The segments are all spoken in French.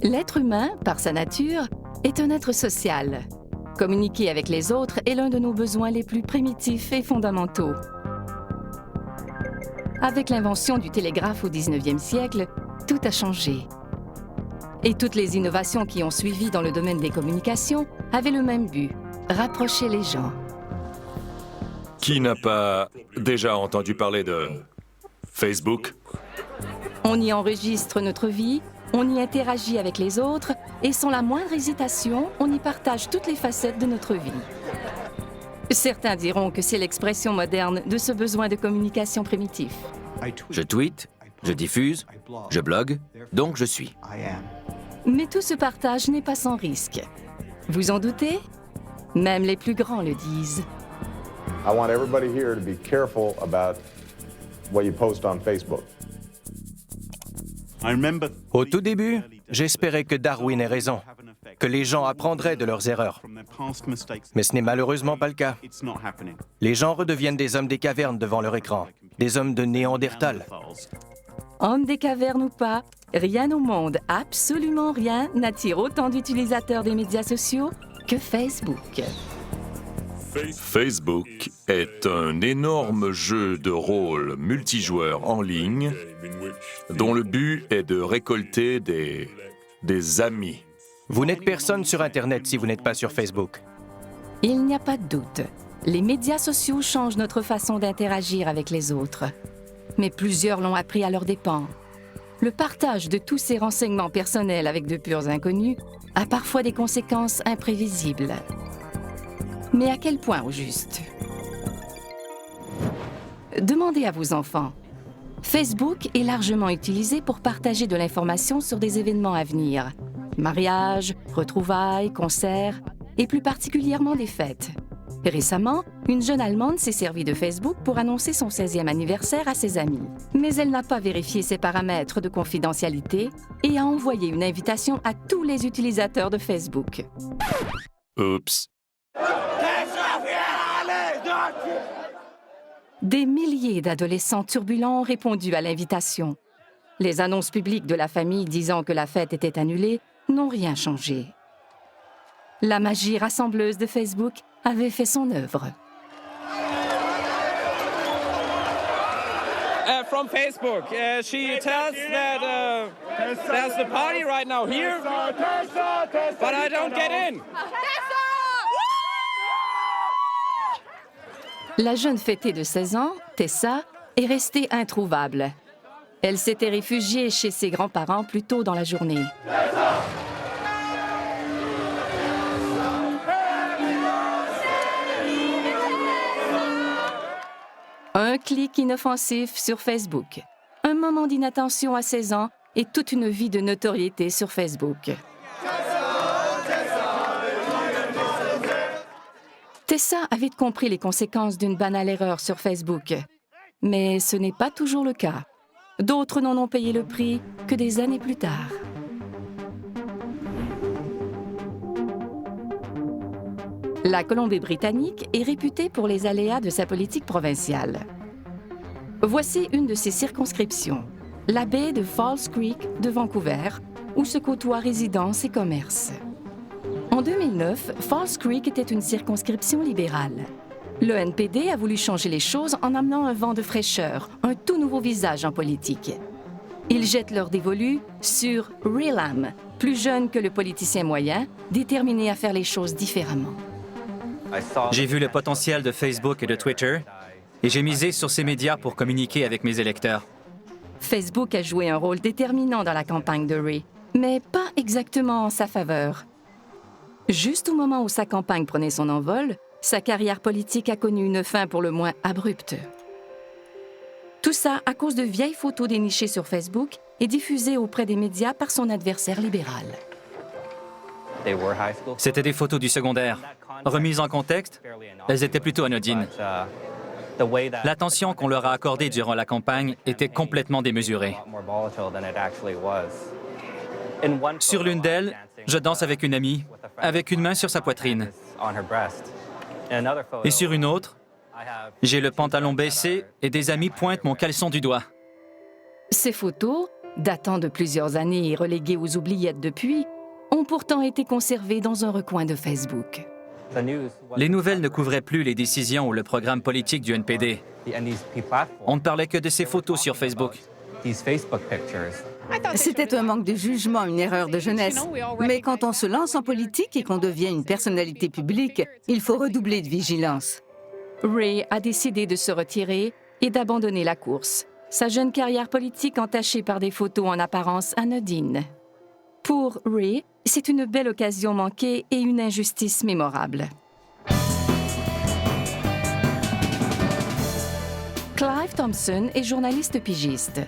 L'être humain, par sa nature, est un être social. Communiquer avec les autres est l'un de nos besoins les plus primitifs et fondamentaux. Avec l'invention du télégraphe au 19e siècle, tout a changé. Et toutes les innovations qui ont suivi dans le domaine des communications avaient le même but, rapprocher les gens. Qui n'a pas déjà entendu parler de Facebook? On y enregistre notre vie, on y interagit avec les autres et sans la moindre hésitation, on y partage toutes les facettes de notre vie. Certains diront que c'est l'expression moderne de ce besoin de communication primitif. Je tweete, je diffuse, je blogue, donc je suis. Mais tout ce partage n'est pas sans risque. Vous en doutez? Même les plus grands le disent. I want everybody here to be careful about what you post on Facebook. Au tout début, j'espérais que Darwin ait raison, que les gens apprendraient de leurs erreurs. Mais ce n'est malheureusement pas le cas. Les gens redeviennent des hommes des cavernes devant leur écran, des hommes de Néandertal. Hommes des cavernes ou pas, rien au monde, absolument rien, n'attire autant d'utilisateurs des médias sociaux que Facebook. Facebook est un énorme jeu de rôle multijoueur en ligne dont le but est de récolter des amis. Vous n'êtes personne sur Internet si vous n'êtes pas sur Facebook. Il n'y a pas de doute. Les médias sociaux changent notre façon d'interagir avec les autres. Mais plusieurs l'ont appris à leurs dépens. Le partage de tous ces renseignements personnels avec de purs inconnus a parfois des conséquences imprévisibles. Mais à quel point au juste? Demandez à vos enfants. Facebook est largement utilisé pour partager de l'information sur des événements à venir. Mariages, retrouvailles, concerts, et plus particulièrement des fêtes. Récemment, une jeune Allemande s'est servie de Facebook pour annoncer son 16e anniversaire à ses amis. Mais elle n'a pas vérifié ses paramètres de confidentialité et a envoyé une invitation à tous les utilisateurs de Facebook. Oups. Des milliers d'adolescents turbulents ont répondu à l'invitation. Les annonces publiques de la famille disant que la fête était annulée n'ont rien changé. La magie rassembleuse de Facebook avait fait son œuvre. From Facebook, she tells that there's the party right now here, but I don't get in. La jeune fêtée de 16 ans, Tessa, est restée introuvable. Elle s'était réfugiée chez ses grands-parents plus tôt dans la journée. Un clic inoffensif sur Facebook, un moment d'inattention à 16 ans et toute une vie de notoriété sur Facebook. Tessa a vite compris les conséquences d'une banale erreur sur Facebook. Mais ce n'est pas toujours le cas. D'autres n'en ont payé le prix que des années plus tard. La Colombie-Britannique est réputée pour les aléas de sa politique provinciale. Voici une de ses circonscriptions, la baie de Falls Creek de Vancouver, où se côtoient résidences et commerces. En 2009, Falls Creek était une circonscription libérale. Le NPD a voulu changer les choses en amenant un vent de fraîcheur, un tout nouveau visage en politique. Ils jettent leur dévolu sur Relam, plus jeune que le politicien moyen, déterminé à faire les choses différemment. J'ai vu le potentiel de Facebook et de Twitter et j'ai misé sur ces médias pour communiquer avec mes électeurs. Facebook a joué un rôle déterminant dans la campagne de Ray, mais pas exactement en sa faveur. Juste au moment où sa campagne prenait son envol, sa carrière politique a connu une fin pour le moins abrupte. Tout ça à cause de vieilles photos dénichées sur Facebook et diffusées auprès des médias par son adversaire libéral. C'était des photos du secondaire. Remises en contexte, elles étaient plutôt anodines. L'attention qu'on leur a accordée durant la campagne était complètement démesurée. Sur l'une d'elles, je danse avec une amie, avec une main sur sa poitrine. Et sur une autre, j'ai le pantalon baissé et des amis pointent mon caleçon du doigt. Ces photos, datant de plusieurs années et reléguées aux oubliettes depuis, ont pourtant été conservées dans un recoin de Facebook. Les nouvelles ne couvraient plus les décisions ou le programme politique du NPD. On ne parlait que de ces photos sur Facebook. C'était un manque de jugement, une erreur de jeunesse. Mais quand on se lance en politique et qu'on devient une personnalité publique, il faut redoubler de vigilance. Ray a décidé de se retirer et d'abandonner la course, sa jeune carrière politique entachée par des photos en apparence anodines. Pour Ray, c'est une belle occasion manquée et une injustice mémorable. Clive Thompson est journaliste pigiste.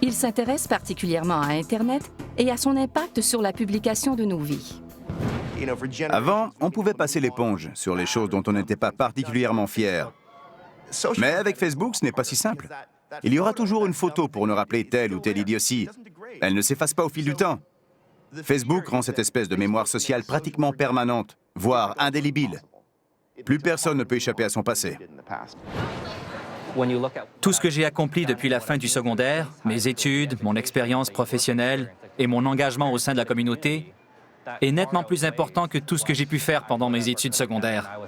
Il s'intéresse particulièrement à Internet et à son impact sur la publication de nos vies. Avant, on pouvait passer l'éponge sur les choses dont on n'était pas particulièrement fier. Mais avec Facebook, ce n'est pas si simple. Il y aura toujours une photo pour nous rappeler telle ou telle idiotie. Elle ne s'efface pas au fil du temps. Facebook rend cette espèce de mémoire sociale pratiquement permanente, voire indélébile. Plus personne ne peut échapper à son passé. Tout ce que j'ai accompli depuis la fin du secondaire, mes études, mon expérience professionnelle et mon engagement au sein de la communauté, est nettement plus important que tout ce que j'ai pu faire pendant mes études secondaires.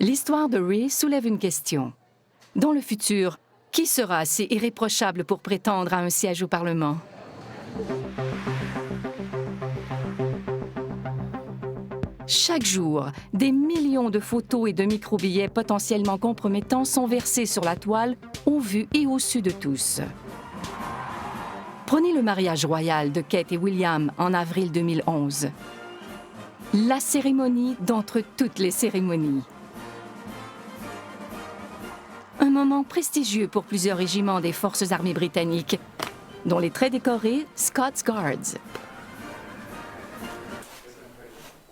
L'histoire de Ray soulève une question. Dans le futur, qui sera assez irréprochable pour prétendre à un siège au Parlement? Chaque jour, des millions de photos et de microbillets potentiellement compromettants sont versés sur la toile, au vu et au su de tous. Prenez le mariage royal de Kate et William en avril 2011. La cérémonie d'entre toutes les cérémonies. Un moment prestigieux pour plusieurs régiments des Forces armées britanniques, dont les très décorés Scots Guards.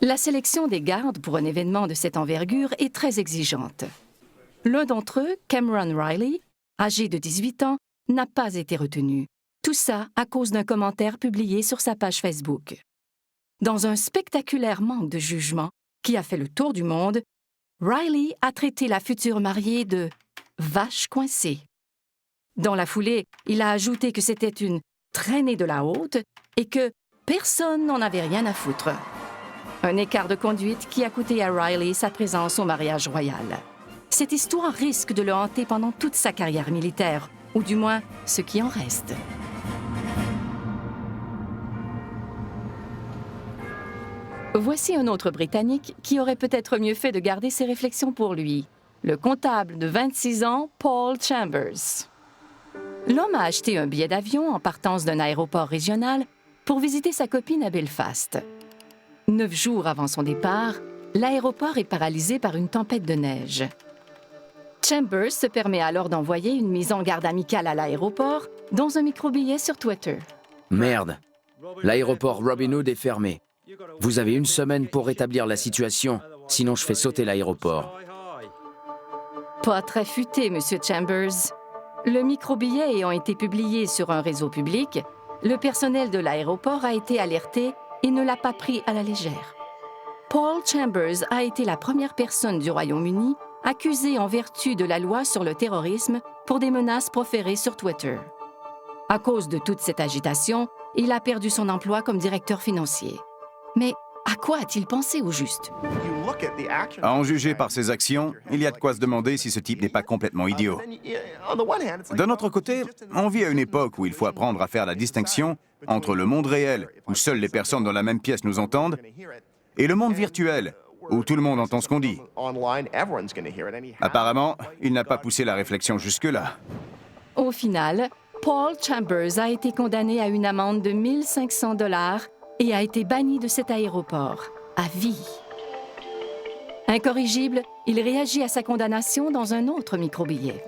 La sélection des gardes pour un événement de cette envergure est très exigeante. L'un d'entre eux, Cameron Riley, âgé de 18 ans, n'a pas été retenu. Tout ça à cause d'un commentaire publié sur sa page Facebook. Dans un spectaculaire manque de jugement qui a fait le tour du monde, Riley a traité la future mariée de « vache coincée ». Dans la foulée, il a ajouté que c'était une « traînée de la haute » et que personne n'en avait rien à foutre. Un écart de conduite qui a coûté à Riley sa présence au mariage royal. Cette histoire risque de le hanter pendant toute sa carrière militaire, ou du moins ce qui en reste. Voici un autre Britannique qui aurait peut-être mieux fait de garder ses réflexions pour lui. Le comptable de 26 ans, Paul Chambers. L'homme a acheté un billet d'avion en partance d'un aéroport régional pour visiter sa copine à Belfast. 9 jours avant son départ, l'aéroport est paralysé par une tempête de neige. Chambers se permet alors d'envoyer une mise en garde amicale à l'aéroport dans un microbillet sur Twitter. Merde. L'aéroport Robin Hood est fermé. Vous avez 1 semaine pour rétablir la situation, sinon je fais sauter l'aéroport. Pas très futé, Monsieur Chambers. Le microbillet ayant été publié sur un réseau public, le personnel de l'aéroport a été alerté et ne l'a pas pris à la légère. Paul Chambers a été la première personne du Royaume-Uni accusée en vertu de la loi sur le terrorisme pour des menaces proférées sur Twitter. À cause de toute cette agitation, il a perdu son emploi comme directeur financier. Mais à quoi a-t-il pensé au juste? À en juger par ses actions, il y a de quoi se demander si ce type n'est pas complètement idiot. D'un autre côté, on vit à une époque où il faut apprendre à faire la distinction entre le monde réel, où seules les personnes dans la même pièce nous entendent, et le monde virtuel, où tout le monde entend ce qu'on dit. Apparemment, il n'a pas poussé la réflexion jusque-là. Au final, Paul Chambers a été condamné à une amende de 1 500 $ et a été banni de cet aéroport, à vie. Incorrigible, il réagit à sa condamnation dans un autre microbillet.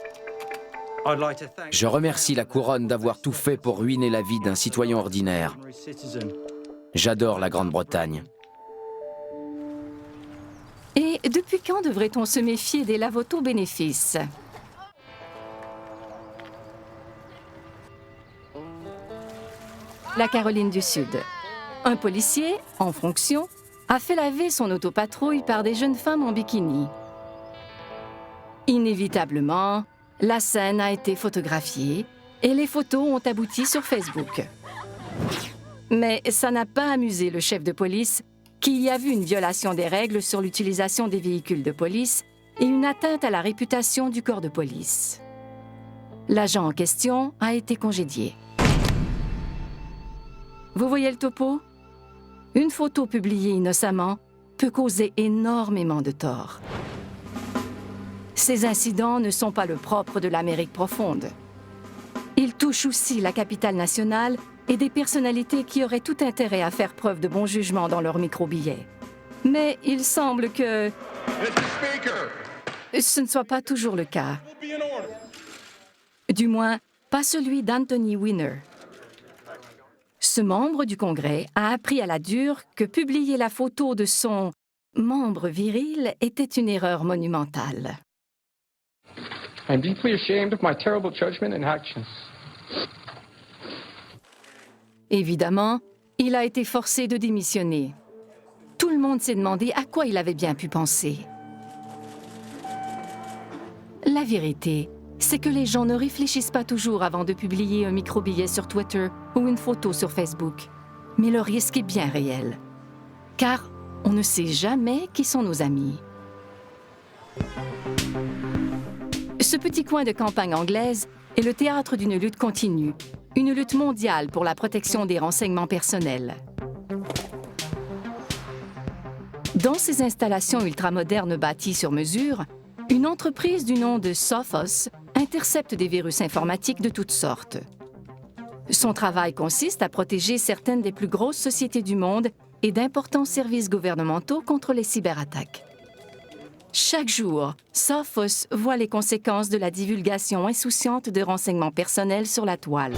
Je remercie la couronne d'avoir tout fait pour ruiner la vie d'un citoyen ordinaire. J'adore la Grande-Bretagne. Et depuis quand devrait-on se méfier des lavoto-bénéfices? La Caroline du Sud. Un policier, en fonction, a fait laver son autopatrouille par des jeunes femmes en bikini. Inévitablement, la scène a été photographiée et les photos ont abouti sur Facebook. Mais ça n'a pas amusé le chef de police, qui y a vu une violation des règles sur l'utilisation des véhicules de police et une atteinte à la réputation du corps de police. L'agent en question a été congédié. Vous voyez le topo? Une photo publiée innocemment peut causer énormément de tort. Ces incidents ne sont pas le propre de l'Amérique profonde. Ils touchent aussi la capitale nationale et des personnalités qui auraient tout intérêt à faire preuve de bon jugement dans leurs micro-billets. Mais il semble que ce ne soit pas toujours le cas. Du moins, pas celui d'Anthony Weiner. Ce membre du Congrès a appris à la dure que publier la photo de son membre viril était une erreur monumentale. I'm deeply ashamed of my terrible judgment and actions. Évidemment, il a été forcé de démissionner. Tout le monde s'est demandé à quoi il avait bien pu penser. La vérité, c'est que les gens ne réfléchissent pas toujours avant de publier un micro-billet sur Twitter ou une photo sur Facebook. Mais le risque est bien réel. Car on ne sait jamais qui sont nos amis. Ce petit coin de campagne anglaise est le théâtre d'une lutte continue, une lutte mondiale pour la protection des renseignements personnels. Dans ces installations ultramodernes bâties sur mesure, une entreprise du nom de Sophos intercepte des virus informatiques de toutes sortes. Son travail consiste à protéger certaines des plus grosses sociétés du monde et d'importants services gouvernementaux contre les cyberattaques. Chaque jour, Sophos voit les conséquences de la divulgation insouciante de renseignements personnels sur la toile.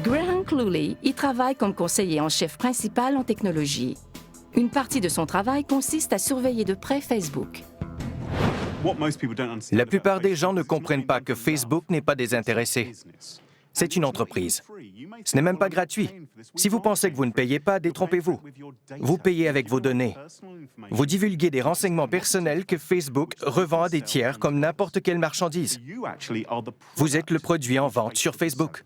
Graham Cluley y travaille comme conseiller en chef principal en technologie. Une partie de son travail consiste à surveiller de près Facebook. La plupart des gens ne comprennent pas que Facebook n'est pas désintéressé. C'est une entreprise. Ce n'est même pas gratuit. Si vous pensez que vous ne payez pas, détrompez-vous. Vous payez avec vos données. Vous divulguez des renseignements personnels que Facebook revend à des tiers comme n'importe quelle marchandise. Vous êtes le produit en vente sur Facebook.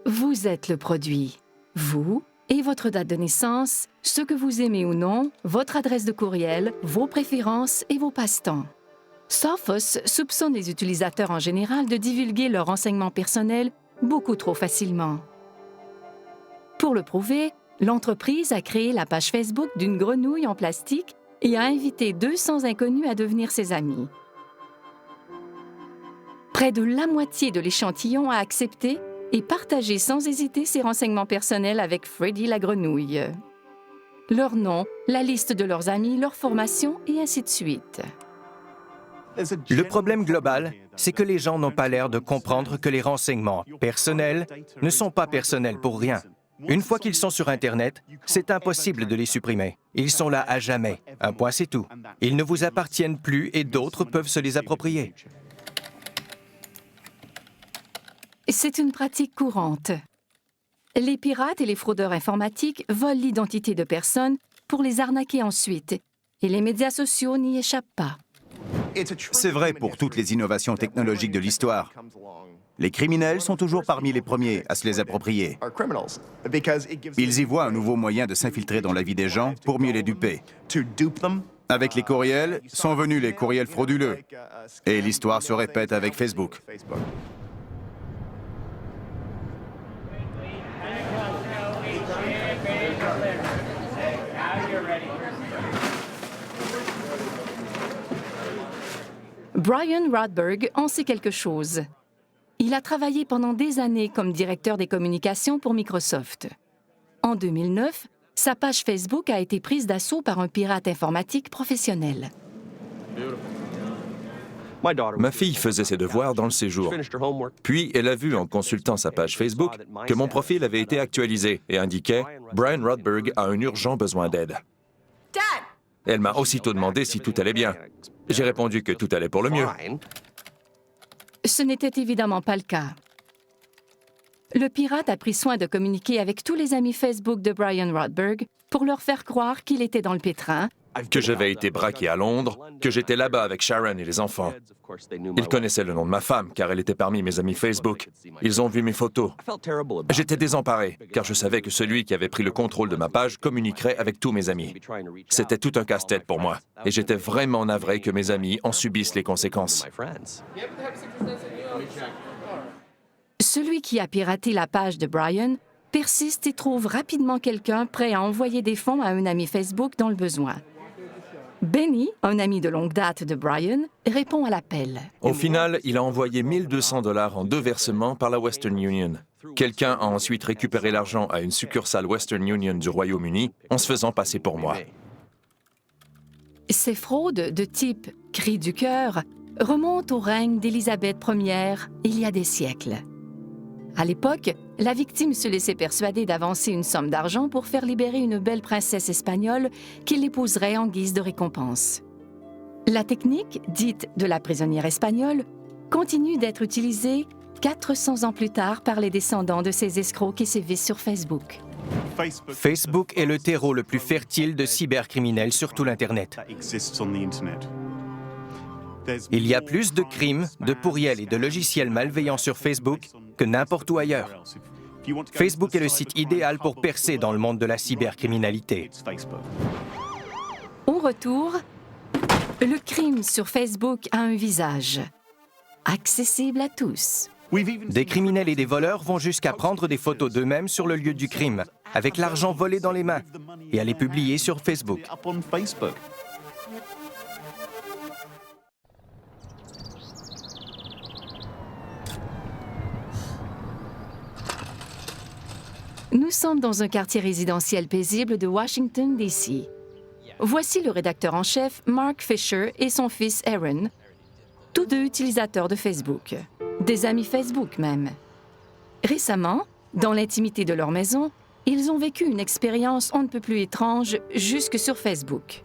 Vous êtes le produit. Vous et votre date de naissance, ce que vous aimez ou non, votre adresse de courriel, vos préférences et vos passe-temps. Sophos soupçonne les utilisateurs en général de divulguer leurs renseignements personnels beaucoup trop facilement. Pour le prouver, l'entreprise a créé la page Facebook d'une grenouille en plastique et a invité 200 inconnus à devenir ses amis. Près de la moitié de l'échantillon a accepté et partagé sans hésiter ses renseignements personnels avec Freddy la grenouille. Leur nom, la liste de leurs amis, leur formation et ainsi de suite. Le problème global, c'est que les gens n'ont pas l'air de comprendre que les renseignements personnels ne sont pas personnels pour rien. Une fois qu'ils sont sur Internet, c'est impossible de les supprimer. Ils sont là à jamais. Un point, c'est tout. Ils ne vous appartiennent plus et d'autres peuvent se les approprier. C'est une pratique courante. Les pirates et les fraudeurs informatiques volent l'identité de personnes pour les arnaquer ensuite, et les médias sociaux n'y échappent pas. C'est vrai pour toutes les innovations technologiques de l'histoire. Les criminels sont toujours parmi les premiers à se les approprier. Ils y voient un nouveau moyen de s'infiltrer dans la vie des gens pour mieux les duper. Avec les courriels, sont venus les courriels frauduleux. Et l'histoire se répète avec Facebook. Brian Rodberg en sait quelque chose. Il a travaillé pendant des années comme directeur des communications pour Microsoft. En 2009, sa page Facebook a été prise d'assaut par un pirate informatique professionnel. Ma fille faisait ses devoirs dans le séjour. Puis, elle a vu en consultant sa page Facebook que mon profil avait été actualisé et indiquait « Brian Rodberg a un urgent besoin d'aide ». Elle m'a aussitôt demandé si tout allait bien. J'ai répondu que tout allait pour le mieux. Ce n'était évidemment pas le cas. Le pirate a pris soin de communiquer avec tous les amis Facebook de Brian Rodberg pour leur faire croire qu'il était dans le pétrin que j'avais été braqué à Londres, que j'étais là-bas avec Sharon et les enfants. Ils connaissaient le nom de ma femme, car elle était parmi mes amis Facebook. Ils ont vu mes photos. J'étais désemparé, car je savais que celui qui avait pris le contrôle de ma page communiquerait avec tous mes amis. C'était tout un casse-tête pour moi, et j'étais vraiment navré que mes amis en subissent les conséquences. Celui qui a piraté la page de Brian persiste et trouve rapidement quelqu'un prêt à envoyer des fonds à un ami Facebook dans le besoin. Benny, un ami de longue date de Brian, répond à l'appel. Au final, il a envoyé 1 200 $ en 2 versements par la Western Union. Quelqu'un a ensuite récupéré l'argent à une succursale Western Union du Royaume-Uni en se faisant passer pour moi. Ces fraudes de type « cri du cœur » remontent au règne d'Élisabeth Ier il y a des siècles. À l'époque, la victime se laissait persuader d'avancer une somme d'argent pour faire libérer une belle princesse espagnole qu'il épouserait en guise de récompense. La technique, dite de la prisonnière espagnole, continue d'être utilisée 400 ans plus tard par les descendants de ces escrocs qui sévissent sur Facebook. Facebook est le terreau le plus fertile de cybercriminels sur tout l'Internet. Il y a plus de crimes, de pourriels et de logiciels malveillants sur Facebook que n'importe où ailleurs. Facebook est le site idéal pour percer dans le monde de la cybercriminalité. Au retour, le crime sur Facebook a un visage, accessible à tous. Des criminels et des voleurs vont jusqu'à prendre des photos d'eux-mêmes sur le lieu du crime, avec l'argent volé dans les mains, et à les publier sur Facebook. Nous sommes dans un quartier résidentiel paisible de Washington, D.C. Voici le rédacteur en chef, Mark Fisher, et son fils Aaron, tous deux utilisateurs de Facebook. Des amis Facebook même. Récemment, dans l'intimité de leur maison, ils ont vécu une expérience on ne peut plus étrange jusque sur Facebook.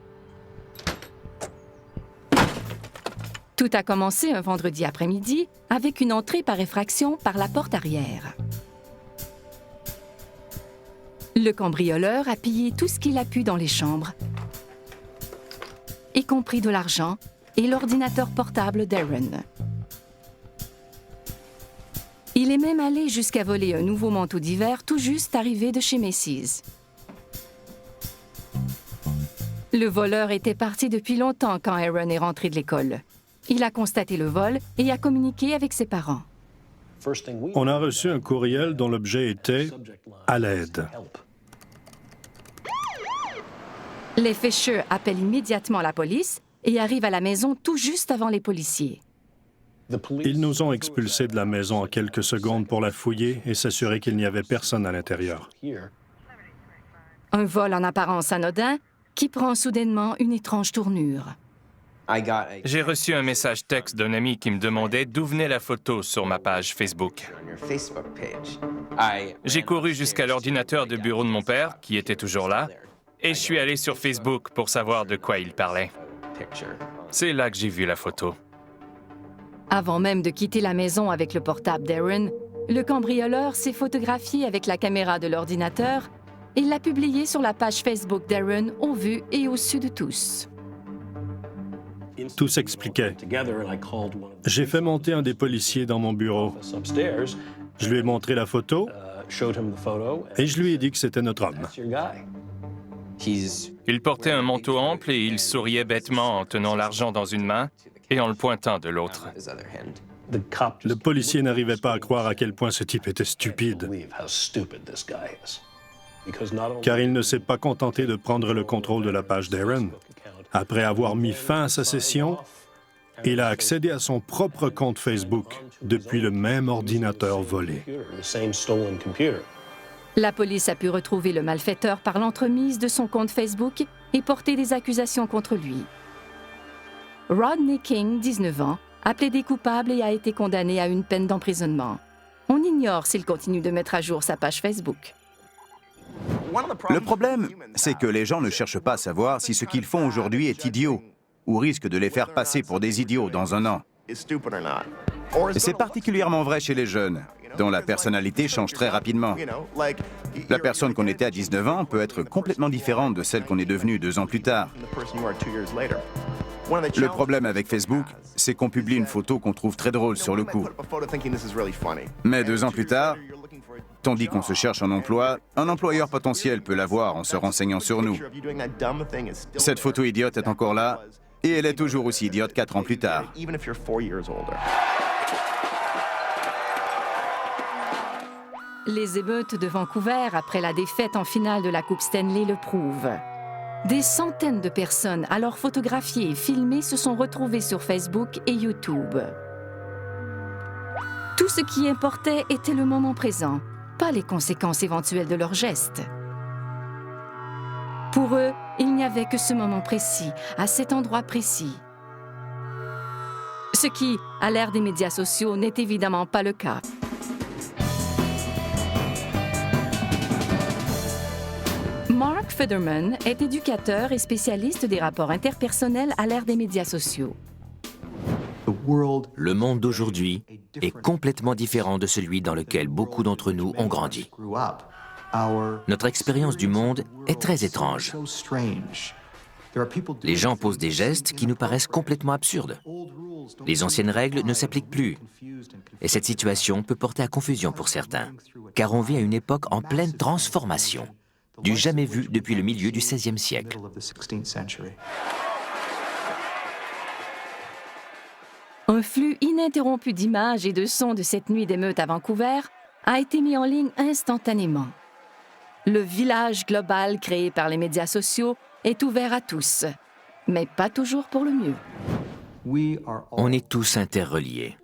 Tout a commencé un vendredi après-midi avec une entrée par effraction par la porte arrière. Le cambrioleur a pillé tout ce qu'il a pu dans les chambres, y compris de l'argent et l'ordinateur portable d'Aaron. Il est même allé jusqu'à voler un nouveau manteau d'hiver tout juste arrivé de chez Macy's. Le voleur était parti depuis longtemps quand Aaron est rentré de l'école. Il a constaté le vol et a communiqué avec ses parents. On a reçu un courriel dont l'objet était « À l'aide ». Les Fisher appellent immédiatement la police et arrivent à la maison tout juste avant les policiers. Ils nous ont expulsés de la maison en quelques secondes pour la fouiller et s'assurer qu'il n'y avait personne à l'intérieur. Un vol en apparence anodin qui prend soudainement une étrange tournure. J'ai reçu un message texte d'un ami qui me demandait d'où venait la photo sur ma page Facebook. J'ai couru jusqu'à l'ordinateur de bureau de mon père, qui était toujours là, et je suis allé sur Facebook pour savoir de quoi il parlait. C'est là que j'ai vu la photo. Avant même de quitter la maison avec le portable d'Aaron, le cambrioleur s'est photographié avec la caméra de l'ordinateur et l'a publié sur la page Facebook d'Aaron au vu et au su de tous. Tout s'expliquait. J'ai fait monter un des policiers dans mon bureau. Je lui ai montré la photo et je lui ai dit que c'était notre homme. Il portait un manteau ample et il souriait bêtement en tenant l'argent dans une main et en le pointant de l'autre. Le policier n'arrivait pas à croire à quel point ce type était stupide, car il ne s'est pas contenté de prendre le contrôle de la page d'Aaron. Après avoir mis fin à sa session, il a accédé à son propre compte Facebook depuis le même ordinateur volé. La police a pu retrouver le malfaiteur par l'entremise de son compte Facebook et porter des accusations contre lui. Rodney King, 19 ans, a plaidé coupable et a été condamné à une peine d'emprisonnement. On ignore s'il continue de mettre à jour sa page Facebook. Le problème, c'est que les gens ne cherchent pas à savoir si ce qu'ils font aujourd'hui est idiot ou risque de les faire passer pour des idiots dans un an. Et c'est particulièrement vrai chez les jeunes, dont la personnalité change très rapidement. La personne qu'on était à 19 ans peut être complètement différente de celle qu'on est devenue 2 ans plus tard. Le problème avec Facebook, c'est qu'on publie une photo qu'on trouve très drôle sur le coup. Mais 2 ans plus tard, tandis qu'on se cherche un emploi, un employeur potentiel peut l'avoir en se renseignant sur nous. Cette photo idiote est encore là, et elle est toujours aussi idiote 4 ans plus tard. Les émeutes de Vancouver après la défaite en finale de la Coupe Stanley le prouvent. Des centaines de personnes, alors photographiées et filmées, se sont retrouvées sur Facebook et YouTube. Tout ce qui importait était le moment présent, pas les conséquences éventuelles de leurs gestes. Pour eux, il n'y avait que ce moment précis, à cet endroit précis. Ce qui, à l'ère des médias sociaux, n'est évidemment pas le cas. Mark Federman est éducateur et spécialiste des rapports interpersonnels à l'ère des médias sociaux. Le monde d'aujourd'hui est complètement différent de celui dans lequel beaucoup d'entre nous ont grandi. Notre expérience du monde est très étrange. Les gens posent des gestes qui nous paraissent complètement absurdes. Les anciennes règles ne s'appliquent plus. Et cette situation peut porter à confusion pour certains, car on vit à une époque en pleine transformation, du jamais vu depuis le milieu du XVIe siècle. Un flux ininterrompu d'images et de sons de cette nuit d'émeute à Vancouver a été mis en ligne instantanément. Le village global créé par les médias sociaux est ouvert à tous, mais pas toujours pour le mieux. On est tous interreliés.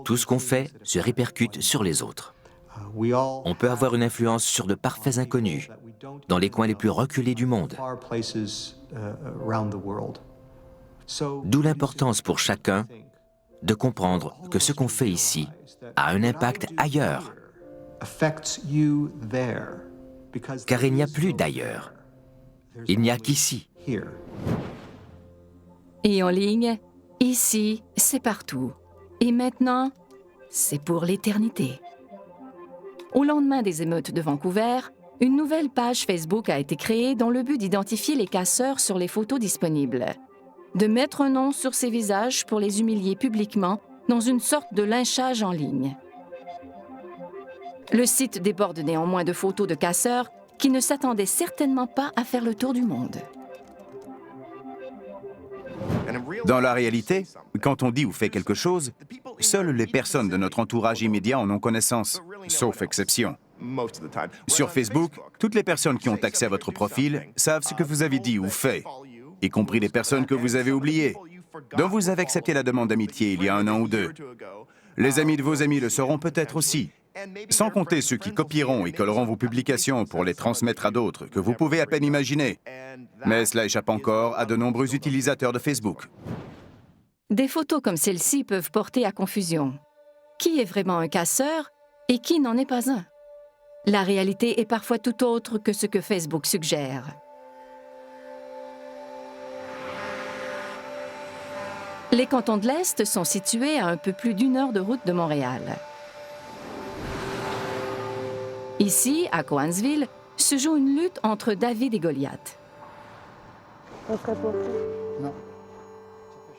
Tout ce qu'on fait se répercute sur les autres. On peut avoir une influence sur de parfaits inconnus, dans les coins les plus reculés du monde. D'où l'importance pour chacun de comprendre que ce qu'on fait ici a un impact ailleurs. Car il n'y a plus d'ailleurs. Il n'y a qu'ici. Et en ligne, ici, c'est partout. Et maintenant, c'est pour l'éternité. Au lendemain des émeutes de Vancouver, une nouvelle page Facebook a été créée dans le but d'identifier les casseurs sur les photos disponibles, de mettre un nom sur ces visages pour les humilier publiquement dans une sorte de lynchage en ligne. Le site déborde néanmoins de photos de casseurs qui ne s'attendaient certainement pas à faire le tour du monde. Dans la réalité, quand on dit ou fait quelque chose, seules les personnes de notre entourage immédiat en ont connaissance, sauf exception. Sur Facebook, toutes les personnes qui ont accès à votre profil savent ce que vous avez dit ou fait, y compris les personnes que vous avez oubliées, dont vous avez accepté la demande d'amitié il y a 1 an ou 2. Les amis de vos amis le sauront peut-être aussi, sans compter ceux qui copieront et colleront vos publications pour les transmettre à d'autres, que vous pouvez à peine imaginer. Mais cela échappe encore à de nombreux utilisateurs de Facebook. Des photos comme celle-ci peuvent porter à confusion. Qui est vraiment un casseur et qui n'en est pas un? La réalité est parfois tout autre que ce que Facebook suggère. Les cantons de l'Est sont situés à un peu plus d'1 heure de route de Montréal. Ici, à Cowansville, se joue une lutte entre David et Goliath.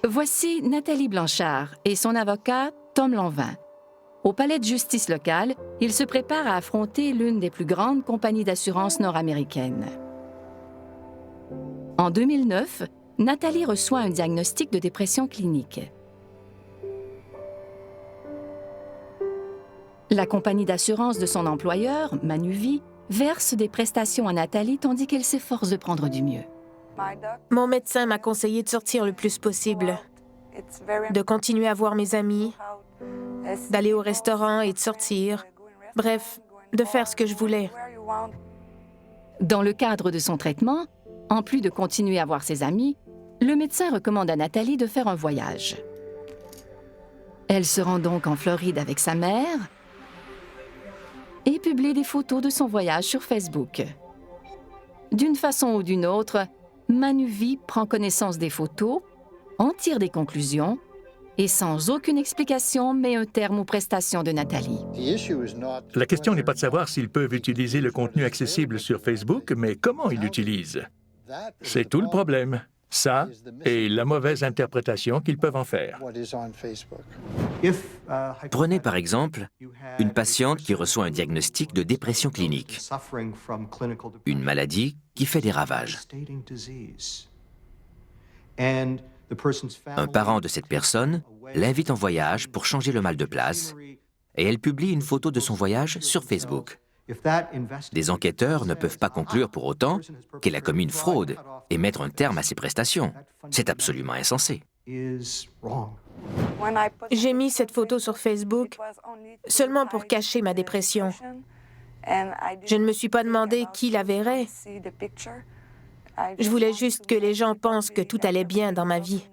Voici Nathalie Blanchard et son avocat, Tom Lanvin. Au palais de justice local, ils se préparent à affronter l'une des plus grandes compagnies d'assurance nord-américaines. En 2009, Nathalie reçoit un diagnostic de dépression clinique. La compagnie d'assurance de son employeur, Manuvie, verse des prestations à Nathalie tandis qu'elle s'efforce de prendre du mieux. Mon médecin m'a conseillé de sortir le plus possible, de continuer à voir mes amis, d'aller au restaurant et de sortir. Bref, de faire ce que je voulais. Dans le cadre de son traitement, en plus de continuer à voir ses amis, le médecin recommande à Nathalie de faire un voyage. Elle se rend donc en Floride avec sa mère et publie des photos de son voyage sur Facebook. D'une façon ou d'une autre, Manuvie prend connaissance des photos, en tire des conclusions et sans aucune explication met un terme aux prestations de Nathalie. La question n'est pas de savoir s'ils peuvent utiliser le contenu accessible sur Facebook, mais comment ils l'utilisent. C'est tout le problème. Ça et la mauvaise interprétation qu'ils peuvent en faire. Prenez par exemple une patiente qui reçoit un diagnostic de dépression clinique, une maladie qui fait des ravages. Un parent de cette personne l'invite en voyage pour changer le mal de place et elle publie une photo de son voyage sur Facebook. Des enquêteurs ne peuvent pas conclure pour autant qu'elle a commis une fraude et mettre un terme à ses prestations. C'est absolument insensé. J'ai mis cette photo sur Facebook seulement pour cacher ma dépression. Je ne me suis pas demandé qui la verrait. Je voulais juste que les gens pensent que tout allait bien dans ma vie.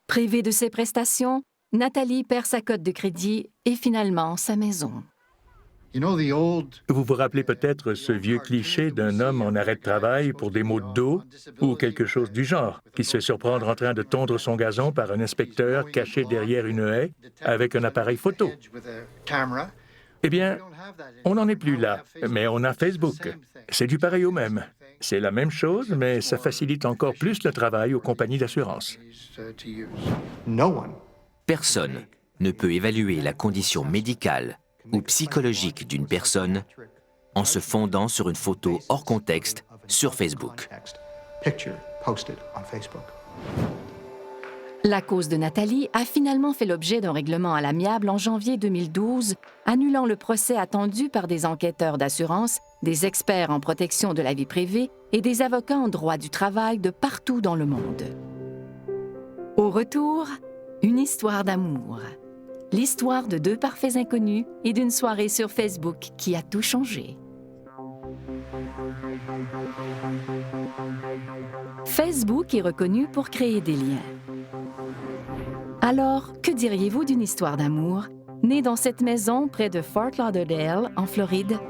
Privée de ses prestations, Nathalie perd sa cote de crédit et finalement sa maison. Vous vous rappelez peut-être ce vieux cliché d'un homme en arrêt de travail pour des maux de dos ou quelque chose du genre, qui se fait surprendre en train de tondre son gazon par un inspecteur caché derrière une haie avec un appareil photo. Eh bien, on n'en est plus là, mais on a Facebook. C'est du pareil au même. C'est la même chose, mais ça facilite encore plus le travail aux compagnies d'assurance. Personne ne peut évaluer la condition médicale ou psychologique d'une personne en se fondant sur une photo hors contexte sur Facebook. La cause de Nathalie a finalement fait l'objet d'un règlement à l'amiable en janvier 2012, annulant le procès attendu par des enquêteurs d'assurance, des experts en protection de la vie privée et des avocats en droit du travail de partout dans le monde. Au retour, une histoire d'amour. L'histoire de deux parfaits inconnus et d'une soirée sur Facebook qui a tout changé. Facebook est reconnu pour créer des liens. Alors, que diriez-vous d'une histoire d'amour née dans cette maison près de Fort Lauderdale, en Floride?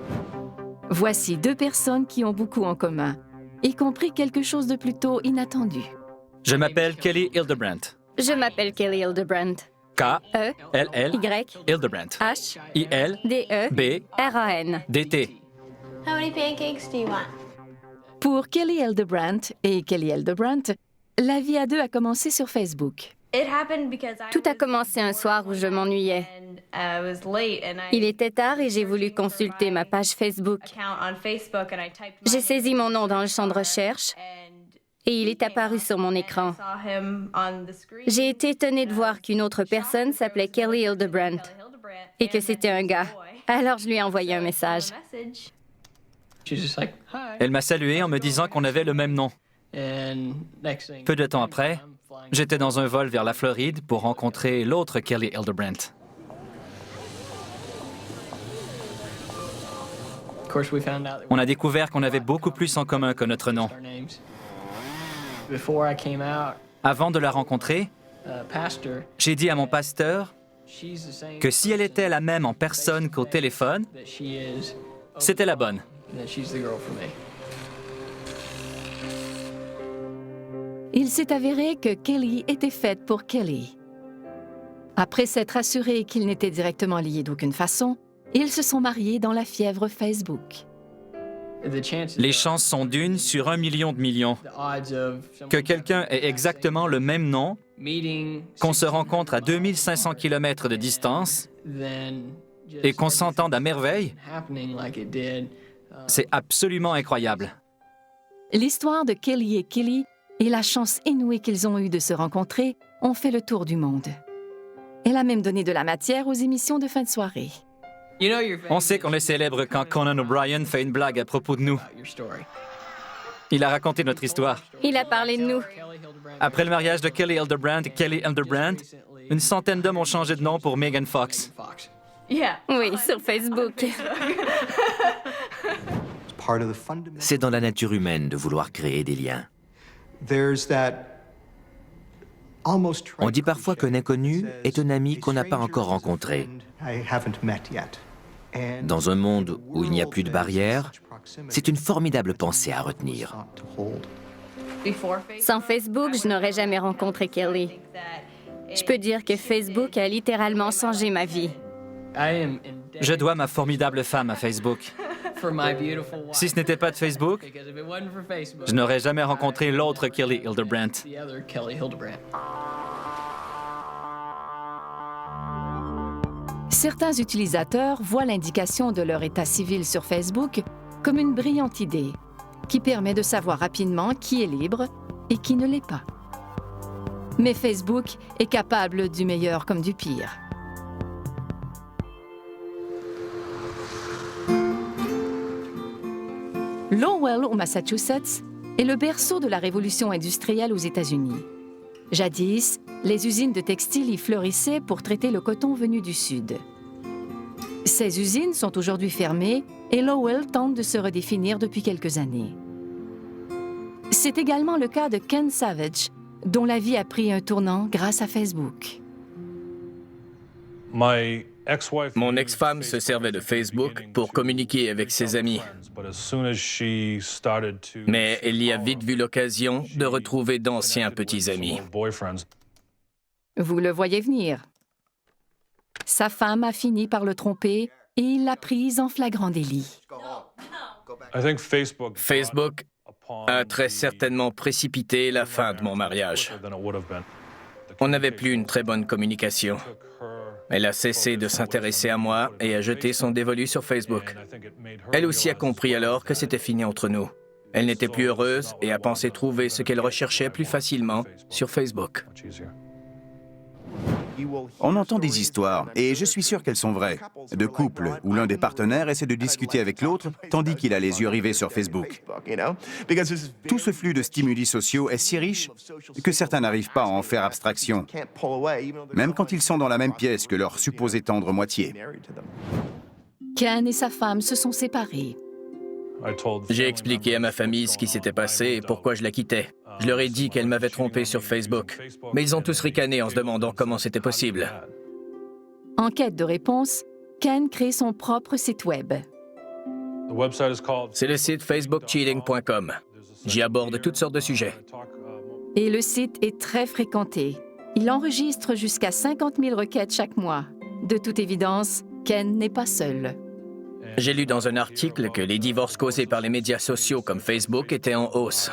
Voici deux personnes qui ont beaucoup en commun, y compris quelque chose de plutôt inattendu. Je m'appelle Kelly Hildebrandt. Je m'appelle Kelly Hildebrandt. K-L-L Hildebrandt. H-I-L-D-E-B-R-A-N-D-T. How many pancakes do you want? Pour Kelly Hildebrandt et Kelly Hildebrandt, la vie à deux a commencé sur Facebook. Tout a commencé un soir où je m'ennuyais. Il était tard et j'ai voulu consulter ma page Facebook. J'ai saisi mon nom dans le champ de recherche et il est apparu sur mon écran. J'ai été étonnée de voir qu'une autre personne s'appelait Kelly Hildebrandt et que c'était un gars. Alors je lui ai envoyé un message. Elle m'a salué en me disant qu'on avait le même nom. Peu de temps après, j'étais dans un vol vers la Floride pour rencontrer l'autre Kelly Hildebrandt. On a découvert qu'on avait beaucoup plus en commun que notre nom. Avant de la rencontrer, j'ai dit à mon pasteur que si elle était la même en personne qu'au téléphone, c'était la bonne. Il s'est avéré que Kelly était faite pour Kelly. Après s'être assuré qu'ils n'étaient directement liés d'aucune façon, ils se sont mariés dans la fièvre Facebook. Les chances sont d'une sur 1 million de millions. Que quelqu'un ait exactement le même nom, qu'on se rencontre à 2500 km de distance et qu'on s'entende à merveille, c'est absolument incroyable. L'histoire de Kelly et Kelly et la chance inouïe qu'ils ont eue de se rencontrer ont fait le tour du monde. Elle a même donné de la matière aux émissions de fin de soirée. On sait qu'on est célèbre quand Conan O'Brien fait une blague à propos de nous. Il a raconté notre histoire. Il a parlé de nous. Après le mariage de Kelly Hildebrandt et Kelly Hildebrandt, une centaine d'hommes ont changé de nom pour Megan Fox. Oui, sur Facebook. C'est dans la nature humaine de vouloir créer des liens. On dit parfois qu'un inconnu est un ami qu'on n'a pas encore rencontré. Dans un monde où il n'y a plus de barrières, c'est une formidable pensée à retenir. Sans Facebook, je n'aurais jamais rencontré Kelly. Je peux dire que Facebook a littéralement changé ma vie. Je dois ma formidable femme à Facebook. Si ce n'était pas de Facebook, je n'aurais jamais rencontré l'autre Kelly Hildebrandt. Certains utilisateurs voient l'indication de leur état civil sur Facebook comme une brillante idée qui permet de savoir rapidement qui est libre et qui ne l'est pas. Mais Facebook est capable du meilleur comme du pire. Lowell, au Massachusetts, est le berceau de la révolution industrielle aux États-Unis. Jadis, les usines de textiles y fleurissaient pour traiter le coton venu du Sud. Ces usines sont aujourd'hui fermées et Lowell tente de se redéfinir depuis quelques années. C'est également le cas de Ken Savage, dont la vie a pris un tournant grâce à Facebook. Mon ex-femme se servait de Facebook pour communiquer avec ses amis. Mais elle y a vite vu l'occasion de retrouver d'anciens petits amis. Vous le voyez venir. Sa femme a fini par le tromper et il l'a prise en flagrant délit. Facebook a très certainement précipité la fin de mon mariage. On n'avait plus une très bonne communication. Elle a cessé de s'intéresser à moi et a jeté son dévolu sur Facebook. Elle aussi a compris alors que c'était fini entre nous. Elle n'était plus heureuse et a pensé trouver ce qu'elle recherchait plus facilement sur Facebook. On entend des histoires, et je suis sûr qu'elles sont vraies, de couples où l'un des partenaires essaie de discuter avec l'autre tandis qu'il a les yeux rivés sur Facebook. Tout ce flux de stimuli sociaux est si riche que certains n'arrivent pas à en faire abstraction, même quand ils sont dans la même pièce que leur supposée tendre moitié. Ken et sa femme se sont séparés. J'ai expliqué à ma famille ce qui s'était passé et pourquoi je la quittais. Je leur ai dit qu'elle m'avait trompé sur Facebook. Mais ils ont tous ricané en se demandant comment c'était possible. En quête de réponse, Ken crée son propre site web. C'est le site facebookcheating.com. J'y aborde toutes sortes de sujets. Et le site est très fréquenté. Il enregistre jusqu'à 50 000 requêtes chaque mois. De toute évidence, Ken n'est pas seul. J'ai lu dans un article que les divorces causés par les médias sociaux comme Facebook étaient en hausse.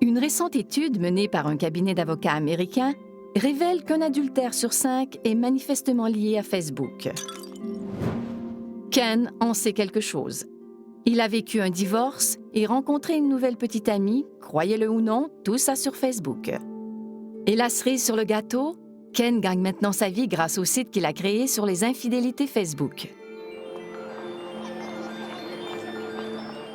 Une récente étude menée par un cabinet d'avocats américain révèle qu'un adultère sur 5 est manifestement lié à Facebook. Ken en sait quelque chose. Il a vécu un divorce et rencontré une nouvelle petite amie, croyez-le ou non, tout ça sur Facebook. Et la cerise sur le gâteau, Ken gagne maintenant sa vie grâce au site qu'il a créé sur les infidélités Facebook.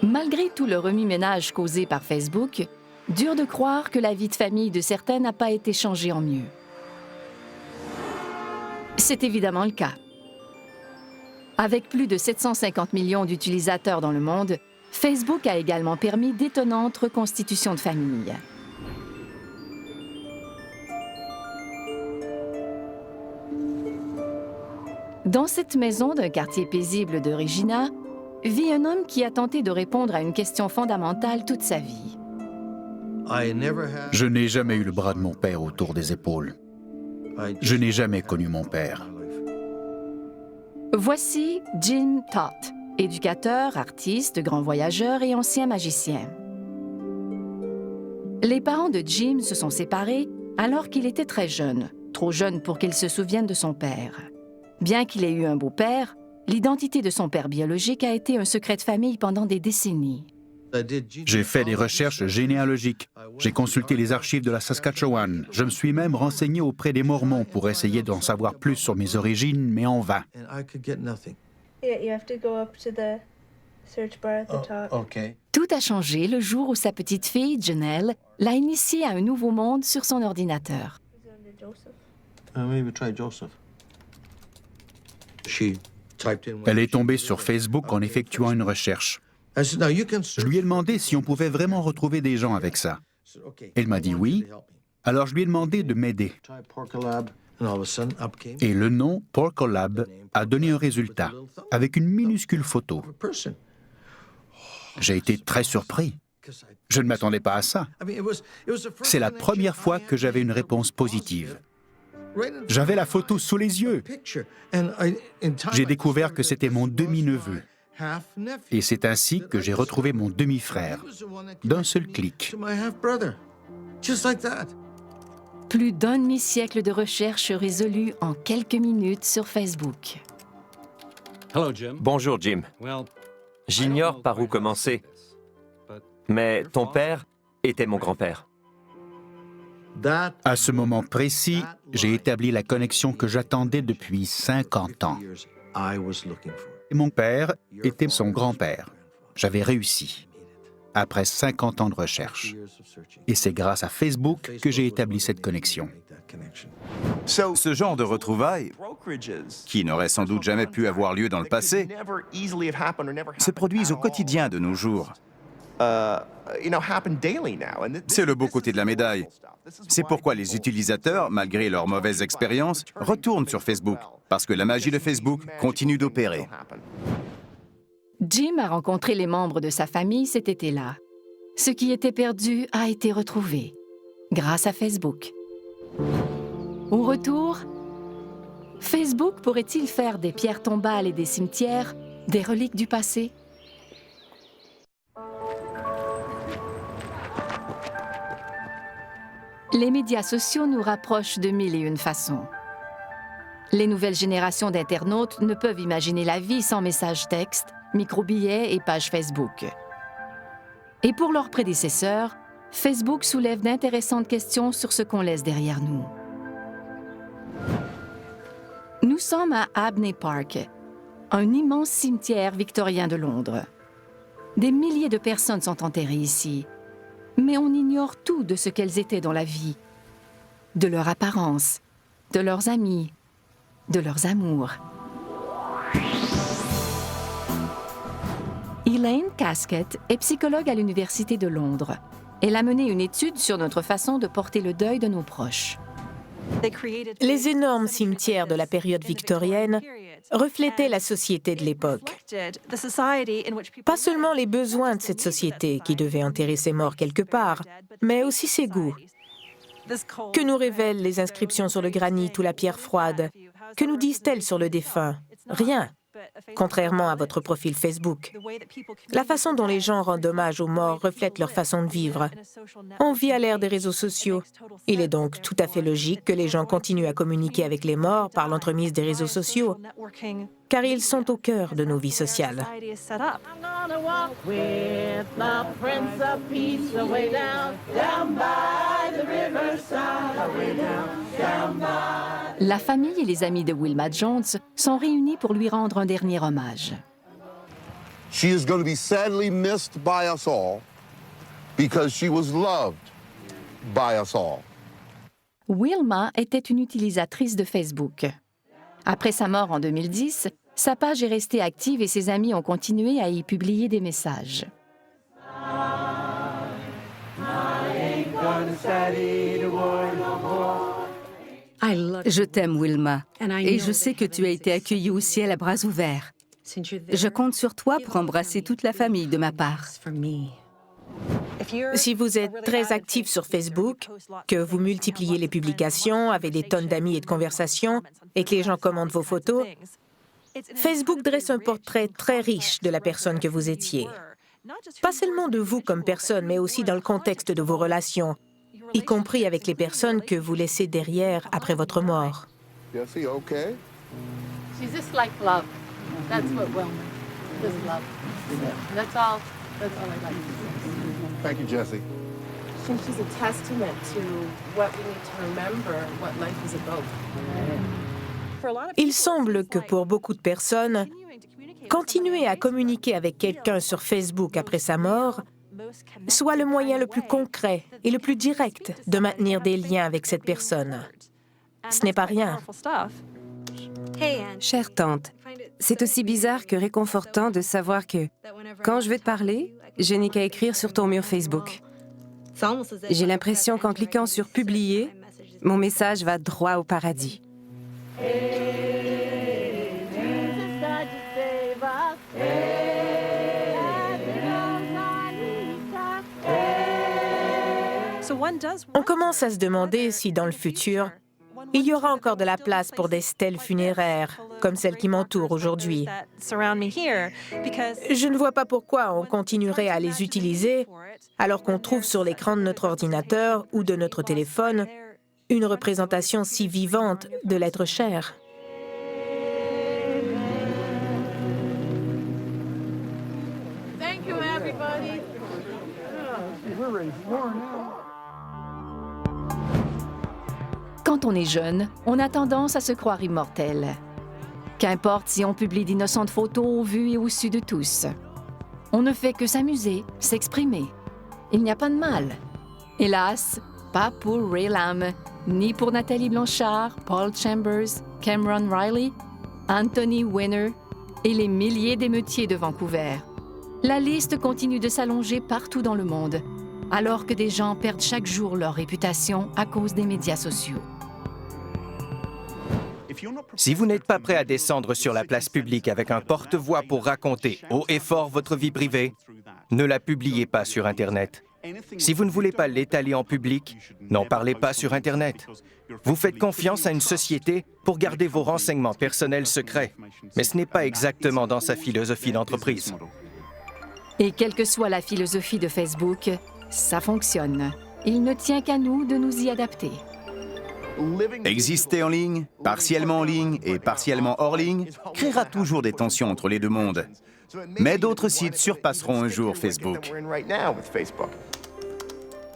Malgré tout le remue-ménage causé par Facebook, dur de croire que la vie de famille de certains n'a pas été changée en mieux. C'est évidemment le cas. Avec plus de 750 millions d'utilisateurs dans le monde, Facebook a également permis d'étonnantes reconstitutions de famille. Dans cette maison d'un quartier paisible de Regina, vit un homme qui a tenté de répondre à une question fondamentale toute sa vie. Je n'ai jamais eu le bras de mon père autour des épaules. Je n'ai jamais connu mon père. Voici Jim Toth, éducateur, artiste, grand voyageur et ancien magicien. Les parents de Jim se sont séparés alors qu'il était très jeune, trop jeune pour qu'il se souvienne de son père. Bien qu'il ait eu un beau-père, l'identité de son père biologique a été un secret de famille pendant des décennies. J'ai fait des recherches généalogiques. J'ai consulté les archives de la Saskatchewan. Je me suis même renseigné auprès des Mormons pour essayer d'en savoir plus sur mes origines, mais en vain. Tout a changé le jour où sa petite fille, Janelle, l'a initiée à un nouveau monde sur son ordinateur. Elle est tombée sur Facebook en effectuant une recherche. Je lui ai demandé si on pouvait vraiment retrouver des gens avec ça. Elle m'a dit oui, alors je lui ai demandé de m'aider. Et le nom Porkolab a donné un résultat, avec une minuscule photo. J'ai été très surpris. Je ne m'attendais pas à ça. C'est la première fois que j'avais une réponse positive. J'avais la photo sous les yeux. J'ai découvert que c'était mon demi-neveu. Et c'est ainsi que j'ai retrouvé mon demi-frère, d'un seul clic. Plus d'un demi-siècle de recherche résolue en quelques minutes sur Facebook. Bonjour Jim. J'ignore par où commencer, mais ton père était mon grand-père. À ce moment précis, j'ai établi la connexion que j'attendais depuis 50 ans. Mon père était son grand-père. J'avais réussi, après 50 ans de recherche. Et c'est grâce à Facebook que j'ai établi cette connexion. Ce genre de retrouvailles, qui n'auraient sans doute jamais pu avoir lieu dans le passé, se produisent au quotidien de nos jours. C'est le beau côté de la médaille. C'est pourquoi les utilisateurs, malgré leurs mauvaises expériences, retournent sur Facebook, parce que la magie de Facebook continue d'opérer. Jim a rencontré les membres de sa famille cet été-là. Ce qui était perdu a été retrouvé, grâce à Facebook. Au retour, Facebook pourrait-il faire des pierres tombales et des cimetières des reliques du passé? Les médias sociaux nous rapprochent de mille et une façons. Les nouvelles générations d'internautes ne peuvent imaginer la vie sans messages textes, microbillets et pages Facebook. Et pour leurs prédécesseurs, Facebook soulève d'intéressantes questions sur ce qu'on laisse derrière nous. Nous sommes à Abney Park, un immense cimetière victorien de Londres. Des milliers de personnes sont enterrées ici, mais on ignore tout de ce qu'elles étaient dans la vie, de leur apparence, de leurs amis, de leurs amours. Elaine Casket est psychologue à l'Université de Londres. Elle a mené une étude sur notre façon de porter le deuil de nos proches. Les énormes cimetières de la période victorienne reflétaient la société de l'époque. Pas seulement les besoins de cette société qui devait enterrer ses morts quelque part, mais aussi ses goûts. Que nous révèlent les inscriptions sur le granit ou la pierre froide? Que nous disent-elles sur le défunt? Rien. Contrairement à votre profil Facebook. La façon dont les gens rendent hommage aux morts reflète leur façon de vivre. On vit à l'ère des réseaux sociaux. Il est donc tout à fait logique que les gens continuent à communiquer avec les morts par l'entremise des réseaux sociaux, car ils sont au cœur de nos vies sociales. La famille et les amis de Wilma Jones sont réunis pour lui rendre un dernier hommage. She is going to be sadly missed by us all because she was loved by us all. Wilma était une utilisatrice de Facebook. Après sa mort en 2010, sa page est restée active et ses amis ont continué à y publier des messages. Je t'aime, Wilma, et je sais que tu as été accueillie au ciel à bras ouverts. Je compte sur toi pour embrasser toute la famille de ma part. Si vous êtes très actif sur Facebook, que vous multipliez les publications, avez des tonnes d'amis et de conversations, et que les gens commentent vos photos, Facebook dresse un portrait très riche de la personne que vous étiez. Pas seulement de vous comme personne, mais aussi dans le contexte de vos relations, y compris avec les personnes que vous laissez derrière après votre mort. Jesse, okay? She's just like love. That's what Wilma is. Just love. That's all I like to say. Thank you, Jesse. I think she's a testament to what we need to remember what life is about. Il semble que pour beaucoup de personnes, continuer à communiquer avec quelqu'un sur Facebook après sa mort soit le moyen le plus concret et le plus direct de maintenir des liens avec cette personne. Ce n'est pas rien. Chère tante, c'est aussi bizarre que réconfortant de savoir que, quand je veux te parler, je n'ai qu'à écrire sur ton mur Facebook. J'ai l'impression qu'en cliquant sur « Publier », mon message va droit au paradis. On commence à se demander si, dans le futur, il y aura encore de la place pour des stèles funéraires, comme celle qui m'entoure aujourd'hui. Je ne vois pas pourquoi on continuerait à les utiliser alors qu'on trouve sur l'écran de notre ordinateur ou de notre téléphone une représentation si vivante de l'être cher. Thank you, everybody. Quand on est jeune, on a tendance à se croire immortel. Qu'importe si on publie d'innocentes photos au vu et au su de tous. On ne fait que s'amuser, s'exprimer. Il n'y a pas de mal. Hélas, pas pour Ray Lam, ni pour Nathalie Blanchard, Paul Chambers, Cameron Riley, Anthony Weiner et les milliers d'émeutiers de Vancouver. La liste continue de s'allonger partout dans le monde, alors que des gens perdent chaque jour leur réputation à cause des médias sociaux. Si vous n'êtes pas prêt à descendre sur la place publique avec un porte-voix pour raconter haut et fort votre vie privée, ne la publiez pas sur Internet. Si vous ne voulez pas l'étaler en public, n'en parlez pas sur Internet. Vous faites confiance à une société pour garder vos renseignements personnels secrets, mais ce n'est pas exactement dans sa philosophie d'entreprise. Et quelle que soit la philosophie de Facebook, ça fonctionne. Il ne tient qu'à nous de nous y adapter. Exister en ligne, partiellement en ligne et partiellement hors ligne, créera toujours des tensions entre les deux mondes. Mais d'autres sites surpasseront un jour Facebook.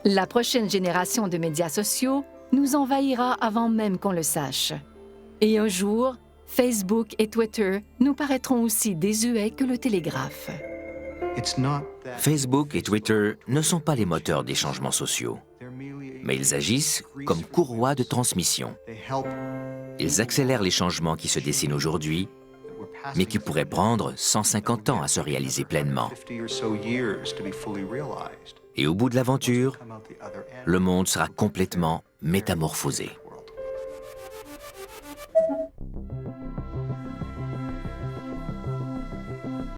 La prochaine génération de médias sociaux nous envahira avant même qu'on le sache. Et un jour, Facebook et Twitter nous paraîtront aussi désuets que le télégraphe. Facebook et Twitter ne sont pas les moteurs des changements sociaux, mais ils agissent comme courroies de transmission. Ils accélèrent les changements qui se dessinent aujourd'hui, mais qui pourraient prendre 150 ans à se réaliser pleinement. Et au bout de l'aventure, le monde sera complètement métamorphosé.